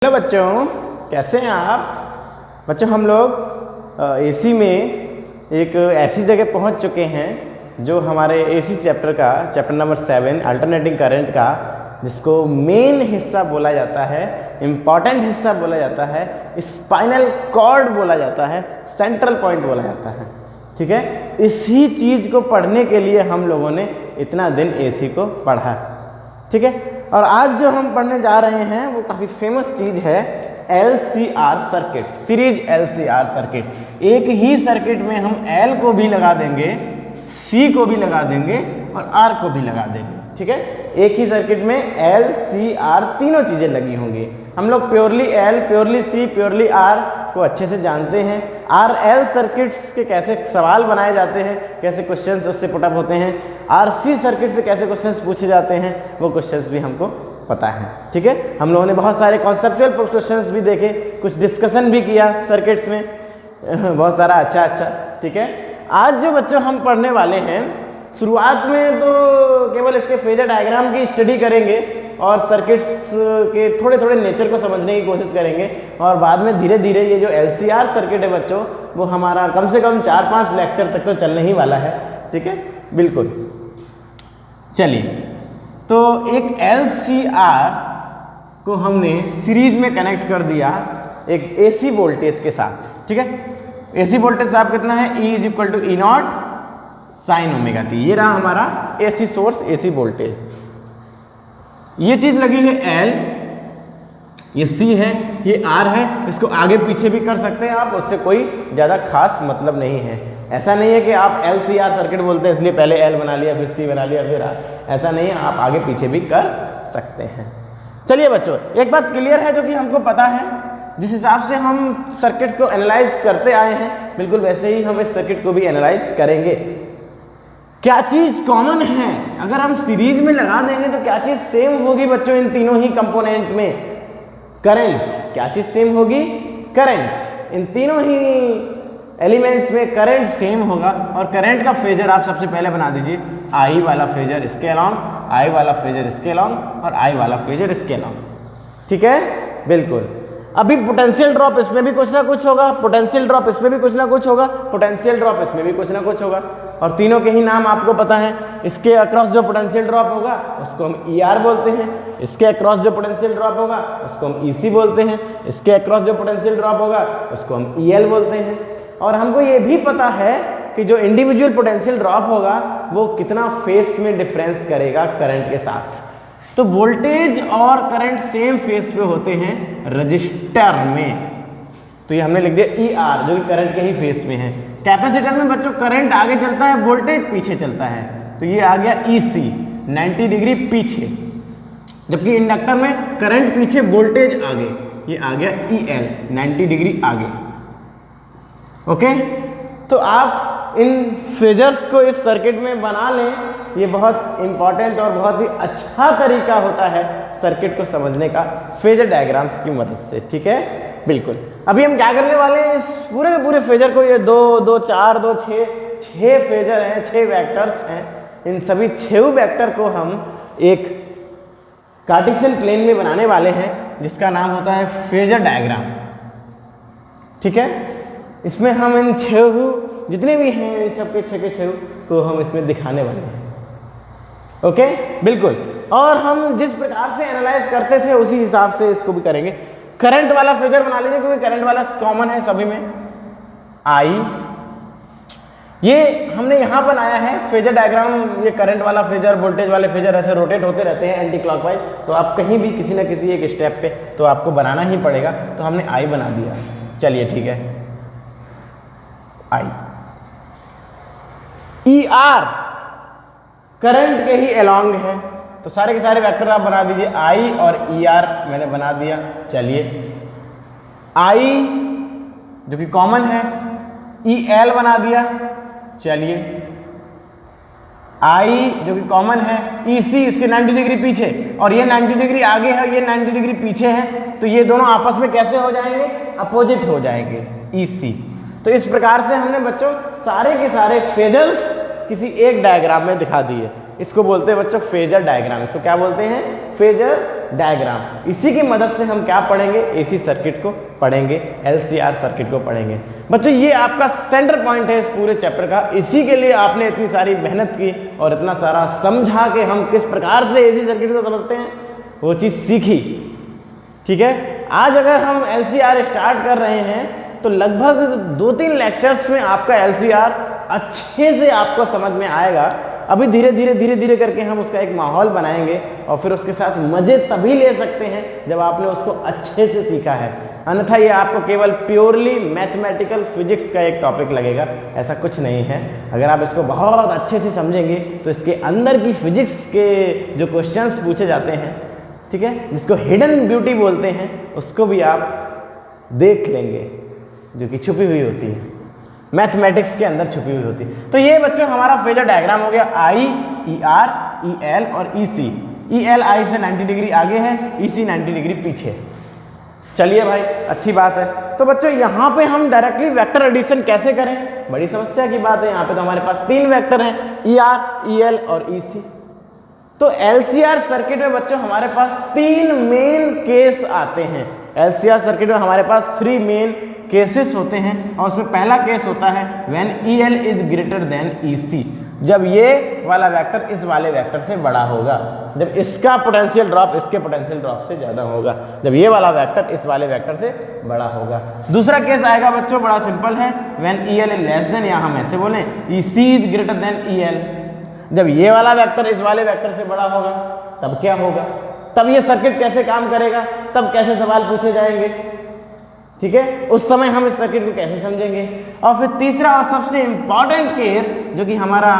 Hello बच्चों, कैसे हैं आप? बच्चों हम लोग एसी में एक ऐसी जगह पहुंच चुके हैं जो हमारे AC chapter number 7 alternating current का, जिसको मेन हिस्सा बोला जाता है, इम्पॉर्टेंट हिस्सा बोला जाता है, स्पाइनल कॉर्ड बोला जाता है, सेंट्रल पॉइंट बोला जाता है। ठीक है, इसी चीज़ को पढ़ने के लिए हम लोगों ने इतना दिन एसी को पढ़ा। ठीक है, और आज जो हम पढ़ने जा रहे हैं वो काफ़ी फेमस चीज़ है, LCR circuit, series LCR circuit. एक ही सर्किट में हम L को भी लगा देंगे, C को भी लगा देंगे और R को भी लगा देंगे। ठीक है, एक ही सर्किट में L, C, R तीनों चीज़ें लगी होंगी। हम लोग purely L, purely C, purely R को अच्छे से जानते हैं। RL सर्किट्स के कैसे सवाल बनाए जाते हैं, कैसे क्वेश्चंस उससे पुटअप होते हैं, RC सर्किट से कैसे क्वेश्चंस पूछे जाते हैं, वो क्वेश्चंस भी हमको पता है। ठीक है, हम लोगों ने बहुत सारे कॉन्सेप्चुअल क्वेश्चंस भी देखे, कुछ डिस्कशन भी किया सर्किट्स में, बहुत सारा अच्छा। ठीक है, आज जो बच्चों हम पढ़ने वाले हैं, शुरुआत में तो केवल इसके फेजर डायग्राम की स्टडी करेंगे और सर्किट्स के थोड़े थोड़े नेचर को समझने की कोशिश करेंगे, और बाद में धीरे धीरे ये जो LCR सर्किट है बच्चों, वो हमारा कम से कम 4-5 लेक्चर तक तो चलने ही वाला है। ठीक है, बिल्कुल। चलिए, तो एक LCR को हमने सीरीज में कनेक्ट कर दिया एक AC वोल्टेज के साथ। ठीक है, AC वोल्टेज साहब कितना है, E = E0 sin ωt। ये रहा हमारा AC सोर्स, AC वोल्टेज। ये चीज लगी है L, ये C है, ये R है। इसको आगे पीछे भी कर सकते हैं आप, उससे कोई ज़्यादा खास मतलब नहीं है। ऐसा नहीं है कि आप LCR सर्किट बोलते हैं इसलिए पहले L बना लिया, फिर C बना लिया, फिर R। ऐसा नहीं है, आप आगे पीछे भी कर सकते हैं। चलिए बच्चों, एक बात क्लियर है जो कि हमको पता है, जिस हिसाब से हम सर्किट को एनालाइज करते आए हैं, बिल्कुल वैसे ही हम इस सर्किट को भी एनालाइज करेंगे। क्या चीज़ कॉमन है? अगर हम सीरीज में लगा देंगे तो क्या चीज़ सेम होगी बच्चों इन तीनों ही कंपोनेंट में? करंट। क्या चीज़ सेम होगी? करंट। इन तीनों ही एलिमेंट्स में करंट सेम होगा। और करंट का फेजर आप सबसे पहले बना दीजिए, I वाला फेजर इसके अलॉन्ग, I वाला फेजर इसके अलॉन्ग और I वाला फेजर इसके अलॉन्ग। ठीक है, बिल्कुल। अभी पोटेंशियल ड्रॉप इसमें भी कुछ ना कुछ होगा, पोटेंशियल ड्रॉप इसमें भी कुछ ना कुछ होगा, पोटेंशियल ड्रॉप इसमें भी कुछ ना कुछ होगा, और तीनों के ही नाम आपको पता है। इसके अक्रॉस जो पोटेंशियल ड्रॉप होगा उसको हम ER बोलते हैं, इसके अक्रॉस जो पोटेंशियल ड्रॉप होगा उसको हम EC बोलते हैं, इसके अक्रॉस जो पोटेंशियल ड्रॉप होगा उसको हम EL बोलते हैं। और हमको ये भी पता है कि जो इंडिविजुअल पोटेंशियल ड्रॉप होगा वो कितना फेस में डिफरेंस करेगा करंट के साथ। तो वोल्टेज और करंट सेम फेस पे होते हैं रजिस्टर में, तो ये हमने लिख दिया ER जो कि करंट के ही फेस में है। कैपेसिटर में बच्चों करंट आगे चलता है, वोल्टेज पीछे चलता है, तो ये आ गया EC 90 डिग्री पीछे, जबकि इंडक्टर में करंट पीछे वोल्टेज आगे, ये आ गया EL 90 डिग्री आगे। ओके, तो आप इन फेजर्स को इस सर्किट में बना लें, ये बहुत इंपॉर्टेंट और बहुत ही अच्छा तरीका होता है सर्किट को समझने का फेजर डायग्राम्स की मदद से। ठीक है, बिल्कुल। अभी हम क्या करने वाले हैं, इस पूरे के पूरे फेजर को, ये 2, 2, 4, 2, 6 फेजर हैं, 6 वेक्टर्स हैं। इन सभी 6 वेक्टर को हम एक कार्टेशियन प्लेन में बनाने वाले हैं, जिसका नाम होता है फेजर डायग्राम। ठीक है, इसमें हम इन 6 जितने भी हैं, इन सब के 6 को हम इसमें दिखाने वाले हैं। ओके, बिल्कुल। और हम जिस प्रकार से एनालाइज करते थे उसी हिसाब से इसको भी करेंगे। करंट वाला फेजर बना लीजिए, क्योंकि करंट वाला कॉमन है सभी में। I, ये हमने यहाँ बनाया है फेजर डायग्राम। ये करंट वाला फेजर, वोल्टेज वाले फेजर ऐसे रोटेट होते रहते हैं एंटी क्लॉकवाइज, तो आप कहीं भी किसी ना किसी एक स्टेप पे तो आपको बनाना ही पड़ेगा। तो हमने I बना दिया। चलिए ठीक है, I। ER करंट के ही अलॉन्ग है, तो सारे के सारे वेक्टर आप बना दीजिए। I और ER मैंने बना दिया। चलिए, I जो कि कॉमन है, EL बना दिया। चलिए, I जो कि कॉमन है, EC इसके 90 डिग्री पीछे, और ये 90 डिग्री आगे है, ये 90 डिग्री पीछे है, तो ये दोनों आपस में कैसे हो जाएंगे, अपोजिट हो जाएंगे, EC। तो इस प्रकार से हमने बच्चों सारे के सारे फेजर्स किसी एक डायग्राम में दिखा दिए। इसको बोलते हैं बच्चों फेजर डायग्राम। इसको क्या बोलते हैं? Phasor diagram. इसी की मदद से हम क्या पढ़ेंगे, एसी सर्किट को पढ़ेंगे, एलसीआर सर्किट को पढ़ेंगे। बच्चों ये आपका सेंटर पॉइंट है इस पूरे चैप्टर का। इसी के लिए आपने इतनी सारी मेहनत की और इतना सारा समझा कि हम किस प्रकार से एसी सर्किट को समझते हैं वो चीज़ सीखी। ठीक है, आज अगर हम एलसीआर स्टार्ट कर रहे हैं तो लगभग 2-3 लेक्चर्स में आपका एलसीआर अच्छे से आपको समझ में आएगा। अभी धीरे धीरे करके हम उसका एक माहौल बनाएंगे और फिर उसके साथ मज़े तभी ले सकते हैं जब आपने उसको अच्छे से सीखा है, अन्यथा ये आपको केवल प्योरली मैथमेटिकल फिजिक्स का एक टॉपिक लगेगा। ऐसा कुछ नहीं है। अगर आप इसको बहुत अच्छे से समझेंगे तो इसके अंदर की फिजिक्स के जो क्वेश्चंस पूछे जाते हैं, ठीक है, जिसको हिडन ब्यूटी बोलते हैं, उसको भी आप देख लेंगे, जो कि छुपी हुई होती है, मैथमेटिक्स के अंदर छुपी हुई होती है। तो ये बच्चों हमारा फेजर डायग्राम हो गया, आई, ई आर, ई एल और ई सी। ई एल आई से 90 डिग्री आगे है, ई सी 90 डिग्री पीछे। चलिए भाई, अच्छी बात है। तो बच्चों यहाँ पे हम डायरेक्टली वेक्टर एडिशन कैसे करें, बड़ी समस्या की बात है। यहाँ पे तो हमारे पास 3 वेक्टर हैं, ई आर, ई एल और ई सी। तो एलसीआर सर्किट में बच्चों हमारे पास 3 मेन केस आते हैं। एलसीआर सर्किट में हमारे पास 3 मेन केसेस होते हैं और उसमें पहला केस होता है when EL is greater than EC, जब ये वाला वेक्टर इस वाले वेक्टर से बड़ा होगा, जब इसका पोटेंशियल ड्रॉप इसके पोटेंशियल ड्रॉप से ज़्यादा होगा, जब ये वाला वेक्टर इस वाले वेक्टर से बड़ा होगा। दूसरा केस आएगा बच्चों, बड़ा सिंपल है, when EL is less than, या हम ऐसे बोलें EC is greater then EL, जब ये वाला वेक्टर इस वाले वेक्टर से बड़ा होगा तब क्या होगा, तब ये सर्किट कैसे काम करेगा, तब कैसे सवाल पूछे जाएंगे। ठीक है, उस समय हम इस सर्किट को कैसे समझेंगे। और फिर तीसरा और सबसे इंपॉर्टेंट केस जो कि हमारा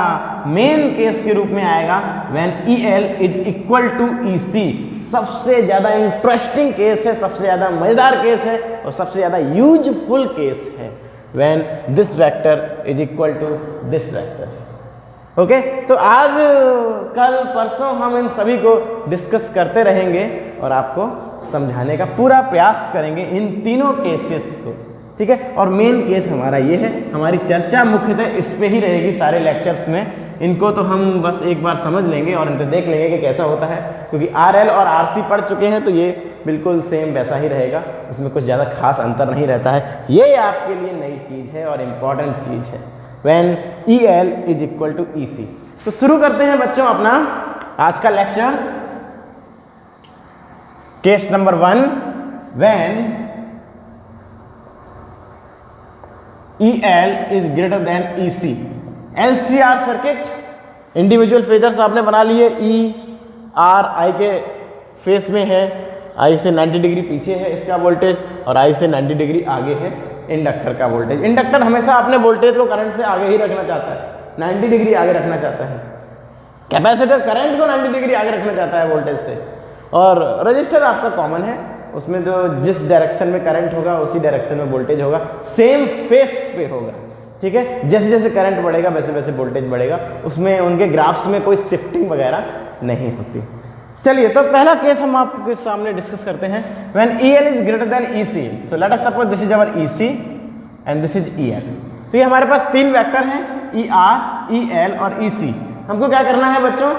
मेन केस के रूप में आएगा, when EL is equal to EC, सबसे ज़्यादा इंटरेस्टिंग केस है, सबसे ज़्यादा मज़ेदार केस है और सबसे ज़्यादा यूजफुल केस है, when this vector is equal to this vector. Okay, तो आज कल परसों हम इन सभी को डिस्कस करते रहेंगे और आपको समझाने का पूरा प्रयास करेंगे इन तीनों केसेस को। ठीक है, और मेन केस हमारा ये है, हमारी चर्चा मुख्यतः इस पे ही रहेगी सारे लेक्चर्स में। इनको तो हम बस एक बार समझ लेंगे और इनको देख लेंगे कि कैसा होता है, क्योंकि RL और RC पढ़ चुके हैं तो ये बिल्कुल सेम वैसा ही रहेगा, इसमें कुछ ज़्यादा खास अंतर नहीं रहता है। ये आपके लिए नई चीज़ है और इम्पॉर्टेंट चीज़ है, when EL is equal to EC। तो शुरू करते हैं बच्चों अपना आज का lecture. Case number 1, when EL is greater than EC। LCR circuit, individual phasors आपने बना लिए, E, R, I के फेस में है, I से 90 डिग्री पीछे है इसका वोल्टेज और I से 90 डिग्री आगे है इंडक्टर का वोल्टेज। इंडक्टर हमेशा अपने वोल्टेज को करंट से आगे ही रखना चाहता है, 90 डिग्री आगे रखना चाहता है। कैपेसिटर करंट को 90 डिग्री आगे रखना चाहता है वोल्टेज से। और रजिस्टर आपका कॉमन है, उसमें जो जिस डायरेक्शन में करंट होगा उसी डायरेक्शन में वोल्टेज होगा, सेम फेस पे होगा। ठीक है, जैसे जैसे करंट बढ़ेगा वैसे वैसे वोल्टेज बढ़ेगा, उसमें उनके ग्राफ्स में कोई शिफ्टिंग वगैरह नहीं होती। चलिए, तो पहला केस हम आपके सामने डिस्कस करते हैं, when EL is greater than EC। So let us suppose this is our EC and this is EL। तो ये हमारे पास 3 वेक्टर हैं, ER, EL और EC। हमको क्या करना है बच्चों,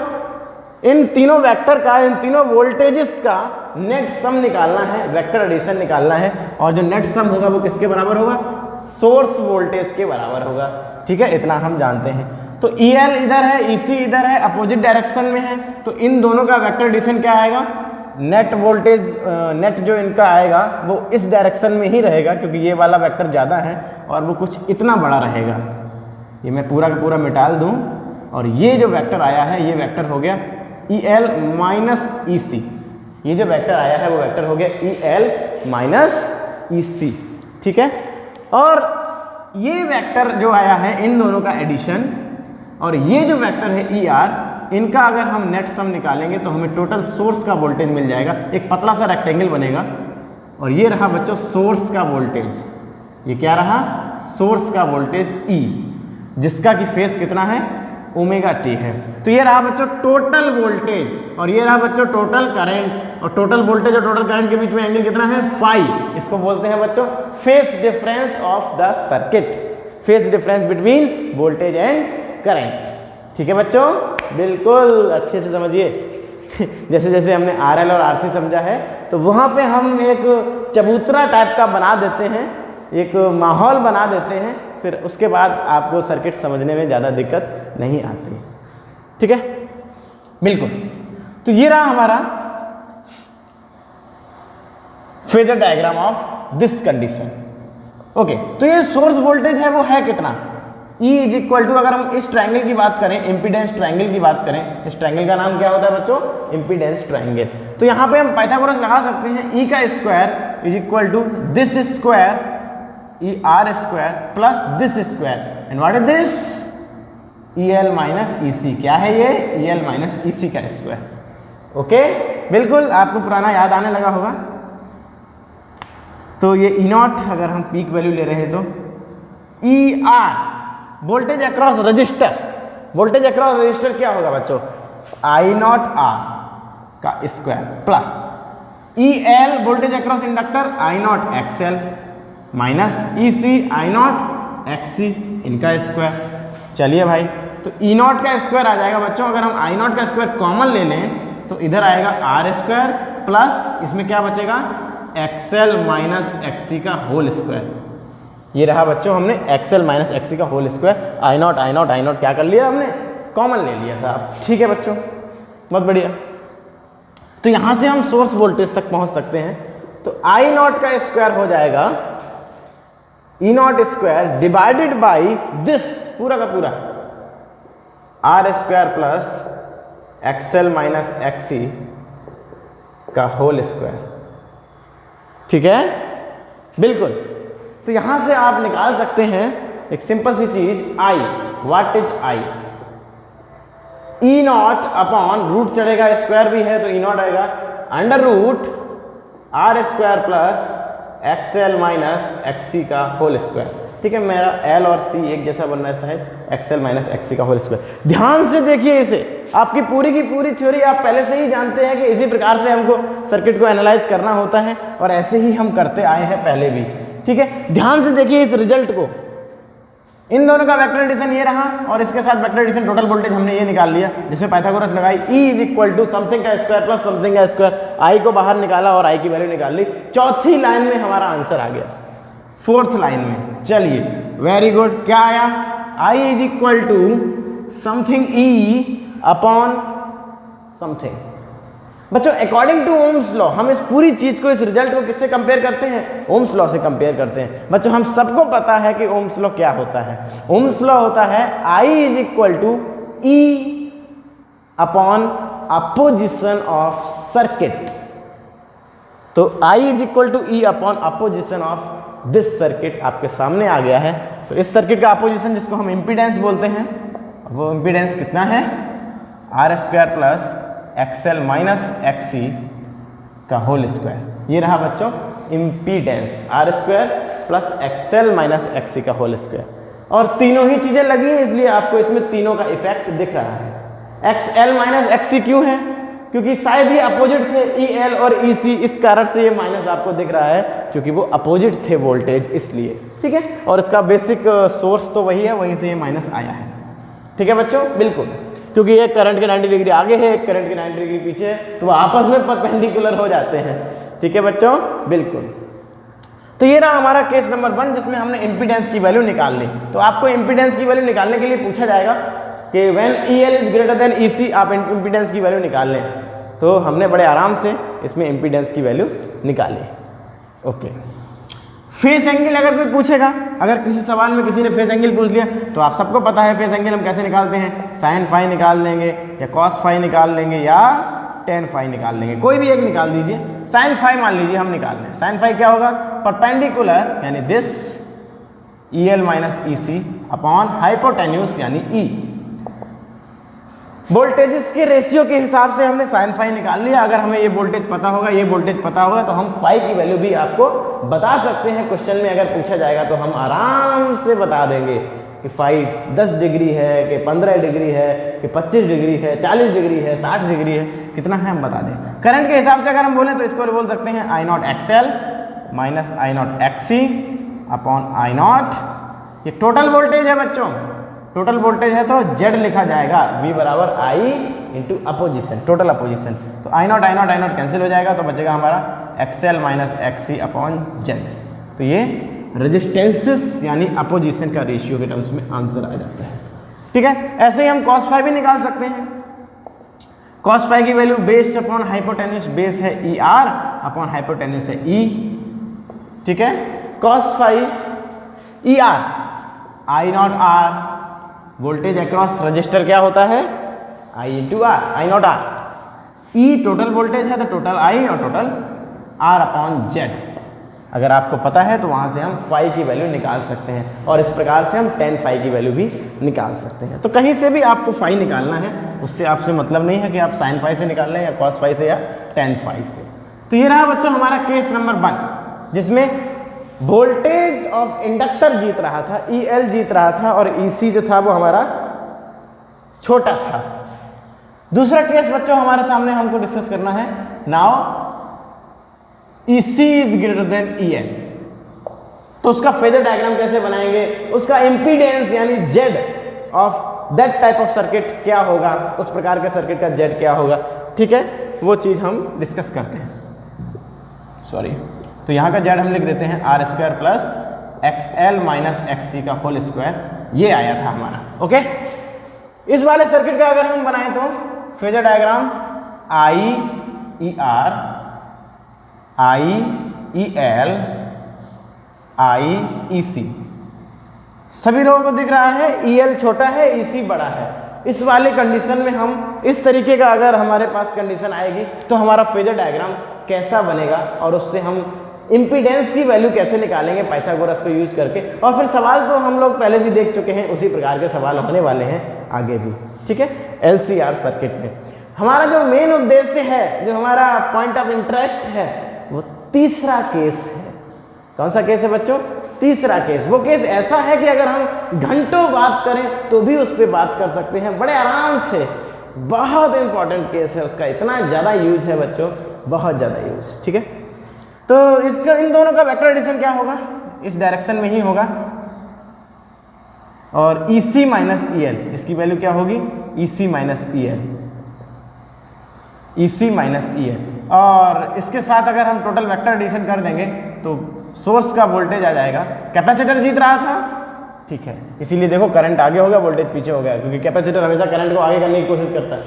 इन तीनों वेक्टर का, इन तीनों वोल्टेजेस का नेट सम निकालना है, वेक्टर एडिशन निकालना है, और जो नेट सम होगा वो किसके बराबर होगा, सोर्स वोल्टेज के बराबर होगा। ठीक है, इतना हम जानते हैं। तो EL इधर है, EC इधर है, अपोजिट डायरेक्शन में है, तो इन दोनों का वेक्टर एडिशन क्या आएगा, नेट वोल्टेज, नेट जो इनका आएगा वो इस डायरेक्शन में ही रहेगा, क्योंकि ये वाला वेक्टर ज़्यादा है और वो कुछ इतना बड़ा रहेगा। ये मैं पूरा का पूरा मिटा दूँ, और ये जो वेक्टर आया है ये वेक्टर हो गया EL माइनस EC। ये जो वेक्टर आया है वो वेक्टर हो गया EL माइनस EC। ठीक है, और ये वेक्टर जो आया है इन दोनों का एडिशन, और ये जो वेक्टर है ER, इनका अगर हम नेट सम निकालेंगे तो हमें टोटल सोर्स का वोल्टेज मिल जाएगा। एक पतला सा रेक्टेंगल बनेगा और ये रहा बच्चों सोर्स का वोल्टेज। ये क्या रहा, सोर्स का वोल्टेज E, जिसका कि फेस कितना है, ओमेगा t है। तो ये रहा बच्चों टोटल वोल्टेज, और ये रहा बच्चों टोटल करंट, और टोटल वोल्टेज और टोटल करंट के बीच में एंगल कितना है, फाई। इसको बोलते हैं बच्चों phase difference of the circuit, phase difference between voltage and current. ठीक है बच्चों, बिल्कुल अच्छे से समझिए। जैसे जैसे हमने RL और RC समझा है, तो वहाँ पे हम एक चबूतरा टाइप का बना देते हैं, एक माहौल बना देते हैं, फिर उसके बाद आपको सर्किट समझने में ज़्यादा दिक्कत नहीं आती। ठीक है, बिल्कुल। तो ये रहा हमारा phasor diagram of this condition. Okay, तो ये सोर्स वोल्टेज है वो है कितना, E इज इक्वल टू, अगर हम इस ट्रायंगल की बात करें, इम्पीडेंस ट्रायंगल की बात करें, इस ट्रायंगल का नाम क्या होता है बच्चों, इम्पीडेंस ट्रायंगल। तो यहाँ पे हम पाइथागोरस लगा सकते हैं, E का square is equal to this square E R square plus this square, and what is this, EL minus EC। क्या है ये, EL माइनस EC का स्क्वायर। ओके, बिल्कुल आपको पुराना याद आने लगा होगा। तो ये E नॉट, अगर हम पीक वैल्यू ले रहे हैं तो ER voltage across register, voltage across resistor क्या होगा बच्चों, I नॉट R का square plus EL voltage across inductor I not XL minus EC I not XC इनका स्क्वायर। चलिए भाई, तो E नॉट का स्क्वायर आ जाएगा बच्चों, अगर हम I नॉट का स्क्वायर कॉमन ले लें तो इधर आएगा R स्क्वायर प्लस इसमें क्या बचेगा, XL माइनस XC का होल स्क्वायर। ये रहा बच्चों, हमने XL माइनस XC का होल स्क्वायर, I नॉट क्या कर लिया हमने, कॉमन ले लिया साहब। ठीक है बच्चों, बहुत बढ़िया। तो यहाँ से हम सोर्स वोल्टेज तक पहुँच सकते हैं। तो I नॉट का स्क्वायर हो जाएगा E not square divided by this पूरा का पूरा R square plus XL minus XC का होल स्क्वायर। ठीक है, बिल्कुल। तो यहां से आप निकाल सकते हैं एक सिंपल सी चीज, I, what is I, E not upon root चढ़ेगा, स्क्वायर भी है तो E नॉट आएगा, under root R square plus XL minus XC का होल स्क्वायर। ठीक है, मेरा L और C एक जैसा बन रहा है शायद, XL माइनस XC का होल स्क्वायर। ध्यान से देखिए इसे, आपकी पूरी की पूरी थ्योरी आप पहले से ही जानते हैं कि इसी प्रकार से हमको सर्किट को एनालाइज करना होता है, और ऐसे ही हम करते आए हैं पहले भी। ठीक है, ध्यान से देखिए इस रिजल्ट को, इन दोनों का वेक्टर एडिशन ये रहा, और इसके साथ वेक्टर एडिशन टोटल वोल्टेज हमने ये निकाल लिया, जिसमें पाइथागोरस लगाई, E is equal to something का स्क्वायर प्लस समथिंग का स्क्वायर, I को बाहर निकाला और I की वैल्यू निकाल ली। चौथी लाइन में हमारा आंसर आ गया, फोर्थ लाइन में। चलिए, वेरी गुड। क्या आया, I is equal to something E upon something. बच्चों, अकॉर्डिंग टू ओम्स लॉ हम इस पूरी चीज को, इस रिजल्ट को किससे कंपेयर करते हैं, ओम्स लॉ से कंपेयर करते हैं। बच्चों, हम सबको पता है कि ओम्स लॉ क्या होता है। ओम्स लॉ होता है I is equal to E upon opposition of circuit. तो I is equal to E upon opposition of this circuit आपके सामने आ गया है। तो इस सर्किट का अपोजिशन, जिसको हम इम्पीडेंस बोलते हैं, वो इम्पीडेंस कितना है, R square plus XL minus XC का होल स्क्वायर। ये रहा बच्चों impedance, R square plus XL minus XC का होल स्क्वायर। और तीनों ही चीज़ें लगी हैं, इसलिए आपको इसमें तीनों का इफेक्ट दिख रहा है। XL माइनस XC क्यों है, क्योंकि शायद ये अपोजिट थे, EL और EC, इस कारण से ये माइनस आपको दिख रहा है, क्योंकि वो अपोजिट थे वोल्टेज, इसलिए। ठीक है, और इसका बेसिक सोर्स तो वही है, वहीं से ये माइनस आया है। ठीक है बच्चों, बिल्कुल, क्योंकि एक करंट के 90 डिग्री आगे है, एक करंट के 90 डिग्री पीछे है, तो वो आपस में परपेंडिकुलर हो जाते हैं। ठीक है बच्चों, बिल्कुल। तो ये रहा हमारा केस नंबर 1, जिसमें हमने इम्पीडेंस की वैल्यू निकाल ली। तो आपको इम्पीडेंस की वैल्यू निकालने के लिए पूछा जाएगा कि when EL is greater than EC आप इम्पीडेंस की वैल्यू निकाल लें। तो हमने बड़े आराम से इसमें इम्पीडेंस की वैल्यू निकाली। ओके, फेस एंगल अगर कोई पूछेगा, अगर किसी सवाल में किसी ने फेस एंगल पूछ लिया, तो आप सबको पता है फेस एंगल हम कैसे निकालते हैं, साइन फाई निकाल लेंगे, या कॉस फाई निकाल लेंगे, या टेन फाई निकाल लेंगे, कोई भी एक निकाल दीजिए। साइन फाई मान लीजिए हम निकाल लें, साइन फाई क्या होगा, परपेंडिकुलर यानी this EL minus EC upon hypotenuse यानी E। वोल्टेजेस के रेशियो के हिसाब से हमने साइन फाई निकाल लिया। अगर हमें ये वोल्टेज पता होगा, ये वोल्टेज पता होगा, तो हम फाई की वैल्यू भी आपको बता सकते हैं। क्वेश्चन में अगर पूछा जाएगा तो हम आराम से बता देंगे कि फाई 10 डिग्री है, कि 15 डिग्री है, कि 25 डिग्री है, 40 डिग्री है, 60 डिग्री है, कितना है हम बता दें। करंट के हिसाब से अगर हम बोलें तो इसको बोल सकते हैं I not XL minus I not XC upon I not. ये टोटल वोल्टेज है बच्चों, टोटल वोल्टेज है तो Z लिखा जाएगा, V बराबर I into opposition, total opposition. तो आई नॉट कैंसिल हो जाएगा, तो बचेगा हमारा XL minus XC upon Z. तो ये रेजिस्टेंसेस यानी अपोजिशन का रेशियो के टर्म्स में आंसर आ जाता है। ठीक है, ऐसे ही हम cos फाई भी निकाल सकते हैं। cos फाई की value base upon hypotenuse, base है ई आर अपॉन हाइपोटेन्यूस है ई। ठीक है, cos phi E R, I naught R, voltage across resistor क्या होता है, I into R, I naught R. E total voltage है तो टोटल आई और टोटल आर अपॉन जेड। अगर आपको पता है तो वहाँ से हम फाई की वैल्यू निकाल सकते हैं, और इस प्रकार से हम tan फाई की वैल्यू भी निकाल सकते हैं। तो कहीं से भी आपको फाई निकालना है, उससे आपसे मतलब नहीं है कि आप sin फाई से निकाल लें या cos फाई से या tan फाई से। तो ये रहा बच्चों हमारा केस नंबर 1, जिसमें वोल्टेज ऑफ इंडक्टर जीत रहा था, EL जीत रहा था, और EC जो था वो हमारा छोटा था। दूसरा केस बच्चों हमारे सामने हमको डिस्कस करना है। Now EC is greater then EL, तो उसका फेजर डायग्राम कैसे बनाएंगे, उसका इम्पीडेंस यानी Z of that type of circuit क्या होगा, उस प्रकार के सर्किट का Z क्या होगा। ठीक है, वो चीज़ हम डिस्कस करते हैं। सॉरी, तो यहाँ का Z हम लिख देते हैं R square plus XL minus XC का होल स्क्वायर, ये आया था हमारा। ओके, इस वाले सर्किट का अगर हम बनाएं तो phasor diagram IER, IEL, IEC, सभी लोगों को दिख रहा है EL छोटा है, EC बड़ा है। इस वाले कंडीशन में हम इस तरीके का अगर हमारे पास कंडीशन आएगी तो हमारा फेजर डायग्राम कैसा बनेगा, और उससे हम इम्पीडेंस की वैल्यू कैसे निकालेंगे पाइथागोरस को यूज करके। और फिर सवाल तो हम लोग पहले भी देख चुके हैं, उसी प्रकार के सवाल होने वाले हैं आगे भी। ठीक है, LCR सर्किट में हमारा जो मेन उद्देश्य है, जो हमारा पॉइंट ऑफ इंटरेस्ट है, वो तीसरा केस है। कौन सा केस है बच्चों, तीसरा केस। वो केस ऐसा है कि अगर हम घंटों बात करें तो भी उस पर बात कर सकते हैं बड़े आराम से। बहुत इंपॉर्टेंट केस है, उसका इतना ज़्यादा यूज है बच्चों, बहुत ज़्यादा यूज। ठीक है, तो इसका इन दोनों का वेक्टर एडिशन क्या होगा, इस डायरेक्शन में ही होगा। और EC माइनस EL, इसकी वैल्यू क्या होगी, EC minus EL, EC minus EL। और इसके साथ अगर हम टोटल वेक्टर एडिशन कर देंगे तो सोर्स का वोल्टेज आ जाएगा। कैपेसिटर जीत रहा था, ठीक है, इसीलिए देखो करंट आगे हो गया, वोल्टेज पीछे हो गया, क्योंकि कैपेसिटर हमेशा करंट को आगे करने की कोशिश करता है।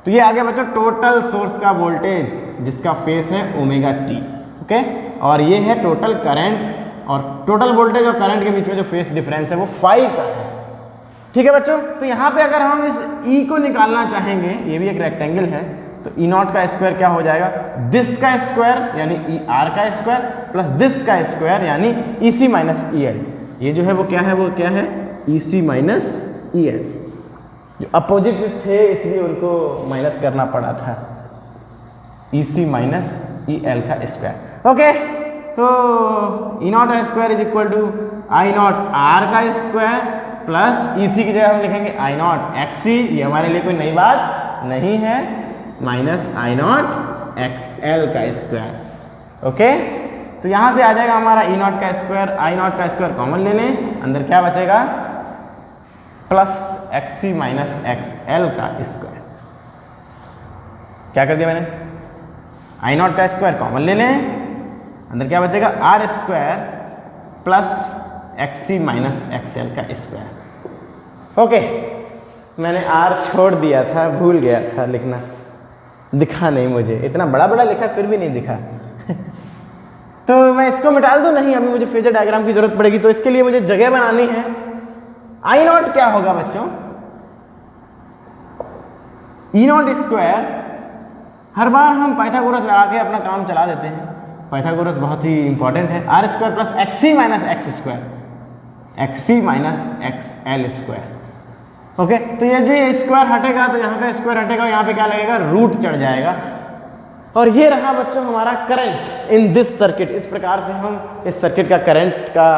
तो ये आगे बच्चों टोटल सोर्स का वोल्टेज, जिसका फेस है ओमेगा टी। ओके, और ये है टोटल करंट, और टोटल वोल्टेज और करंट के बीच में जो फेस डिफरेंस है वो फाई का है। ठीक है बच्चों, तो यहाँ पे अगर हम इस E को निकालना चाहेंगे, ये भी एक रेक्टेंगल है, तो E नॉट का स्क्वायर क्या हो जाएगा, दिस का स्क्वायर यानी ER का स्क्वायर प्लस दिस का स्क्वायर यानी EC माइनस EL। ये जो है वो क्या है, वो क्या है, EC माइनस EL। जो अपोजिट थे इसलिए उनको माइनस करना पड़ा था, EC माइनस EL का स्क्वायर। ओके, तो E नॉट का square is equal to I not R का स्क्वायर प्लस EC की जगह हम लिखेंगे I नॉट XC, ये हमारे लिए कोई नई बात नहीं है, माइनस I नॉट XL का स्क्वायर। ओके, तो यहाँ से आ जाएगा हमारा E नॉट का स्क्वायर, I नॉट का स्क्वायर कॉमन ले लें, अंदर क्या बचेगा, प्लस XC माइनस XL का स्क्वायर। क्या कर दिया मैंने, I नॉट का स्क्वायर कॉमन ले लें, अंदर क्या बचेगा, R square plus XC minus XL का स्क्वायर। ओके, मैंने R छोड़ दिया था, भूल गया था लिखना, दिखा नहीं मुझे, इतना बड़ा बड़ा लिखा फिर भी नहीं दिखा तो मैं इसको मिटा दूं, नहीं अभी मुझे फेजर डायग्राम की जरूरत पड़ेगी, तो इसके लिए मुझे जगह बनानी है। I नॉट क्या होगा बच्चों, E नॉट स्क्वायर, हर बार हम पाइथागोरस लगा के अपना काम चला देते हैं, पाइथागोरस बहुत ही इंपॉर्टेंट है। R square plus XC minus X square, XC minus XL square. Okay, तो ये जो ये स्क्वायर हटेगा तो यहाँ का स्क्वायर हटेगा, यहाँ पे क्या लगेगा, रूट चढ़ जाएगा। और ये रहा बच्चों हमारा करंट इन दिस सर्किट। इस प्रकार से हम इस सर्किट का करंट का